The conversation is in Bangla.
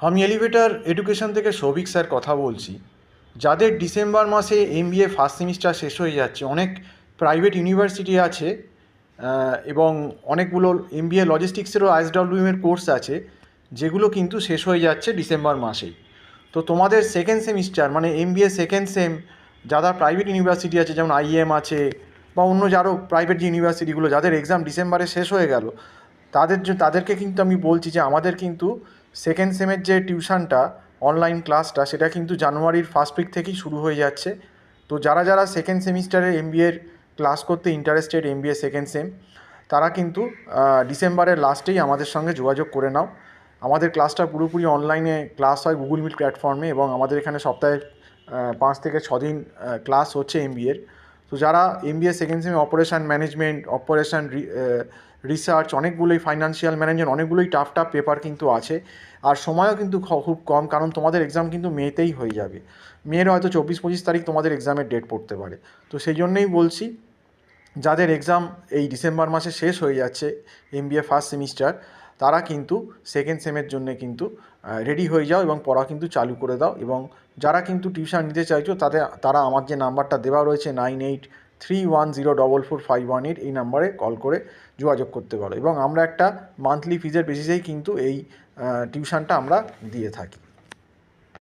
আমি এলিভেটর এডুকেশন থেকে সৌভিক স্যার কথা বলছি। যাদের ডিসেম্বর মাসে এমবিএ ফার্স্ট সেমিস্টার শেষ হয়ে যাচ্ছে, অনেক প্রাইভেট ইউনিভার্সিটি আছে এবং অনেকগুলো এমবিএ লজিস্টিক্সেরও আইএসডব্লিউএম এর কোর্স আছে, যেগুলো কিন্তু শেষ হয়ে যাচ্ছে ডিসেম্বর মাসেই। তো তোমাদের সেকেন্ড সেমিস্টার মানে এমবিএ সেকেন্ড সেম যারা প্রাইভেট ইউনিভার্সিটি আছে, যেমন আইএম আছে বা অন্য যারও প্রাইভেট যে ইউনিভার্সিটিগুলো, যাদের এক্সাম ডিসেম্বরে শেষ হয়ে গেল, তাদেরকে কিন্তু আমি বলছি যে আমাদের কিন্তু সেকেন্ড সেমের যে টিউশনটা, অনলাইন ক্লাসটা, সেটা কিন্তু জানুয়ারির ফার্স্ট উইক থেকেই শুরু হয়ে যাচ্ছে। তো যারা যারা সেকেন্ড সেমিস্টারের এমবিএর ক্লাস করতে ইন্টারেস্টেড, এমবিএ সেকেন্ড সেম, তারা কিন্তু ডিসেম্বরের লাস্টেই আমাদের সঙ্গে যোগাযোগ করে নাও। আমাদের ক্লাসটা পুরোপুরি অনলাইনে ক্লাস হয় গুগল মিট প্ল্যাটফর্মে, এবং আমাদের এখানে সপ্তাহে 5 থেকে 6 দিন ক্লাস হচ্ছে এমবিএর। তো যারা এমবিএ সেকেন্ড সেমে অপারেশন ম্যানেজমেন্ট, অপারেশন রিসার্চ, অনেকগুলোই ফাইন্যান্সিয়াল ম্যানেজমেন্ট, অনেকগুলোই টাফ টাফ পেপার কিন্তু আছে। আর সময়ও কিন্তু খুব কম, কারণ তোমাদের এক্সাম কিন্তু মেতেই হয়ে যাবে। মেয়ের হয়তো 24-25 তারিখ তোমাদের এক্সামের ডেট পড়তে পারে। তো সেই জন্যেই বলছি, যাদের এক্সাম এই ডিসেম্বর মাসে শেষ হয়ে যাচ্ছে এমবিএ ফার্স্ট সেমিস্টার, তারা কিন্তু সেকেন্ড সেমের জন্যে কিন্তু রেডি হয়ে যাও এবং পড়া কিন্তু চালু করে দাও। এবং যারা কিন্তু টিউশন নিতে চাইছো, তারা আমার যে নাম্বারটা দেওয়া রয়েছে 9831044518, এই নাম্বারে কল করে যোগাযোগ করতে পারো। এবং আমরা একটা মান্থলি ফিজের বেসিসেই কিন্তু এই টিউশনটা আমরা দিয়ে থাকি।